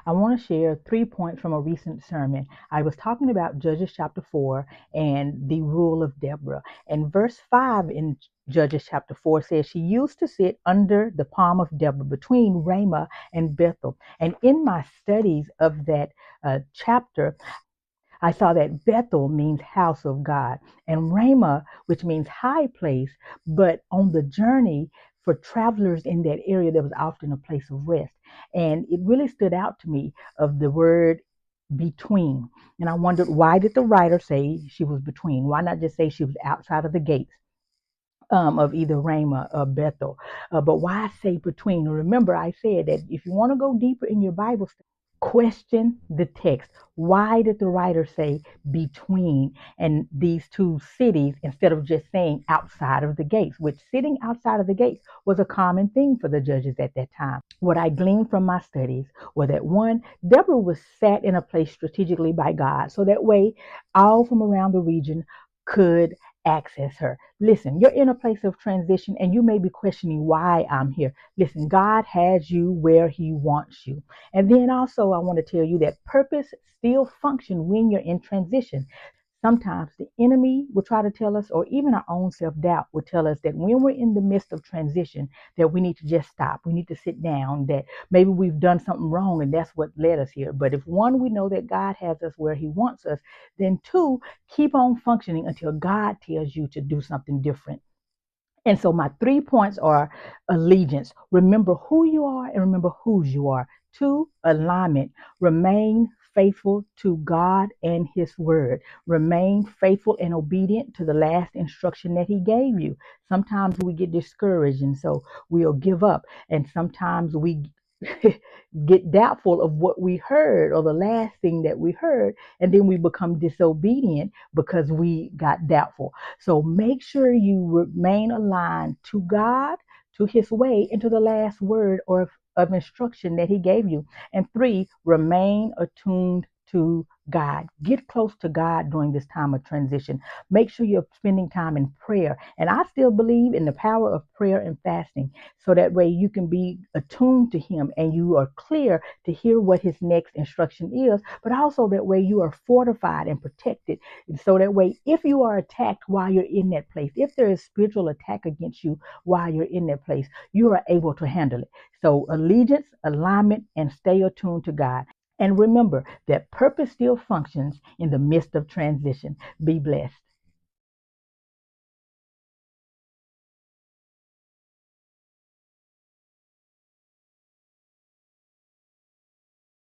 I want to share 3 points from a recent sermon. I was talking about Judges chapter 4 and the rule of Deborah. And verse 5 in Judges chapter 4 says she used to sit under the palm of Deborah between Ramah and Bethel. And in my studies of that chapter, I saw that Bethel means house of God and Ramah, which means high place, but on the journey for travelers in that area, there was often a place of rest. And it really stood out to me of the word between. And I wondered, why did the writer say she was between? Why not just say she was outside of the gates? Of either Ramah or Bethel. But why say between? Remember, I said that if you want to go deeper in your Bible study, question the text. Why did the writer say between and these two cities instead of just saying outside of the gates, which sitting outside of the gates was a common thing for the judges at that time? What I gleaned from my studies was that one, Deborah was sat in a place strategically by God, so that way all from around the region could access her. Listen, you're in a place of transition and you may be questioning why I'm here. Listen, God has you where He wants you. And then also, I want to tell you that purpose still functions when you're in transition. Sometimes the enemy will try to tell us, or even our own self-doubt will tell us that when we're in the midst of transition, that we need to just stop. We need to sit down, that maybe we've done something wrong and that's what led us here. But if one, we know that God has us where He wants us, then two, keep on functioning until God tells you to do something different. And so my 3 points are allegiance. Remember who you are and remember whose you are. Two, alignment. Remain faithful to God and His word. Remain faithful and obedient to the last instruction that He gave you. Sometimes we get discouraged and so we'll give up. And sometimes we get doubtful of what we heard or the last thing that we heard. And then we become disobedient because we got doubtful. So make sure you remain aligned to God, to His way, and to the last word or of instruction that He gave you. And three, remain attuned to God. Get close to God during this time of transition. Make sure you're spending time in prayer. And I still believe in the power of prayer and fasting, so that way you can be attuned to Him and you are clear to hear what His next instruction is, but also that way you are fortified and protected. And so that way, if you are attacked while you're in that place, if there is spiritual attack against you while you're in that place, you are able to handle it. So allegiance, alignment, and stay attuned to God. And remember that purpose still functions in the midst of transition. Be blessed.